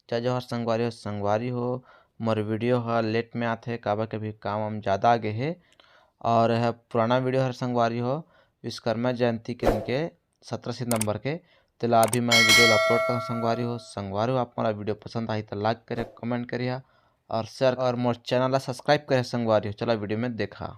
जय जवाहर संगवारी हो मोर वीडियो ह लेट में आथे काबर के भी काम हम ज़्यादा आगे हे और यह पुराना वीडियो हर संगवारी हो विश्वकर्मा जयंती के दिन के 17 सितंबर के तेला अभी मैं वीडियो अपलोड कर संगवारी हो आप मोला वीडियो पसंद आई तो लाइक करे कमेंट करिए और शेयर और मोर चैनल ला सब्सक्राइब करे संगवारी हो। चला वीडियो में देखा।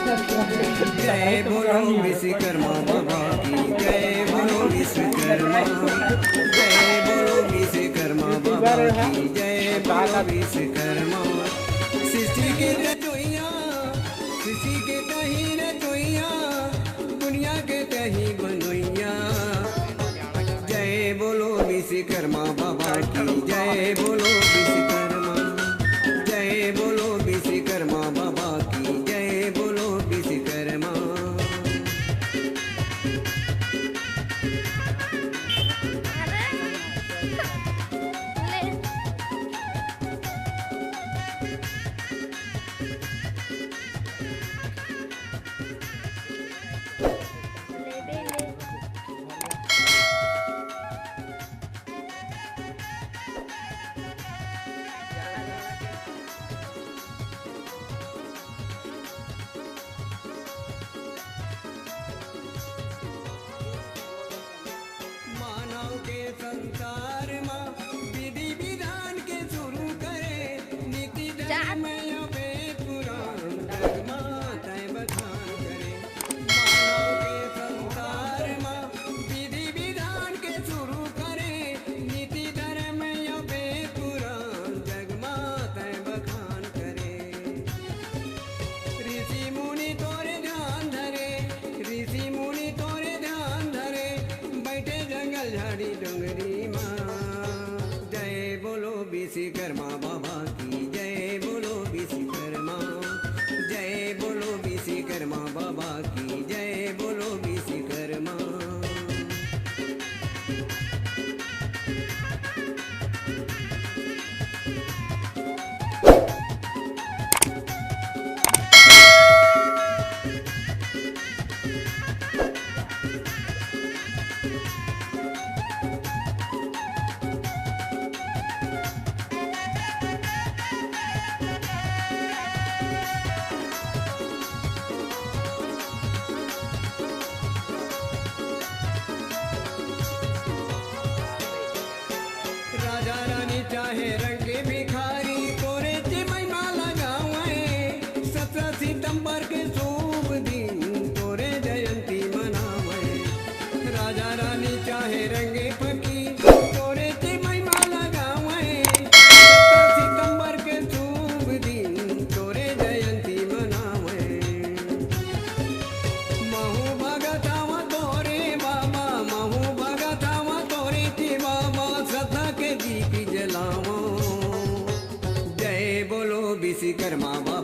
जय बोलो विश्वकर्मा बाबा की जय बोलो विश्वकर्मा जय बोलो विश्वकर्मा बाबा की जय बोलो विश्वकर्मा सृष्टि के रचोइया सृष्टि के कहीं रचोइया दुनिया के कहीं बनोइया जय बोलो विश्वकर्मा बाबा की जय बोलो विश्वकर्मा जय बोलो विश्वकर्मा बाबा की जय बोलो विश्वकर्मा मानव के संसार में विधि विधान के शुरू करे नीति धर्म वेद पुराण धर्म तय बखान करे मानव के संसार में विधि विधान के शुरू करे नीति धर्म वेद पुराण जगमा तय बखान करे ऋषि मुनि तोरे ध्यान धरे ऋषि मुनि तोरे ध्यान धरे बैठे जंगल झाड़ी डोंगरी माँ जय बोलो विश्वकर्मा बाबा की जय बोलो विश्वकर्मा जय बोलो विश्वकर्मा बाबा की जय बोलो विश्वकर्मा राजा रानी चाहे रंग के भिखारी तोरे महिमा लगावे 17 सितंबर के शुभ दिन तोरे जयंती मनावे राजा रानी चाहे रंगे फकीर तोरे महिमा लगावे 17 सितंबर के शुभ दिन तोरे जयंती मनावे महू भगतावा तोरे बाबा महू भगतावा तोरे की बाबा श्रद्धा के दीप जलावा जय बोलो विश्वकर्मा बाबा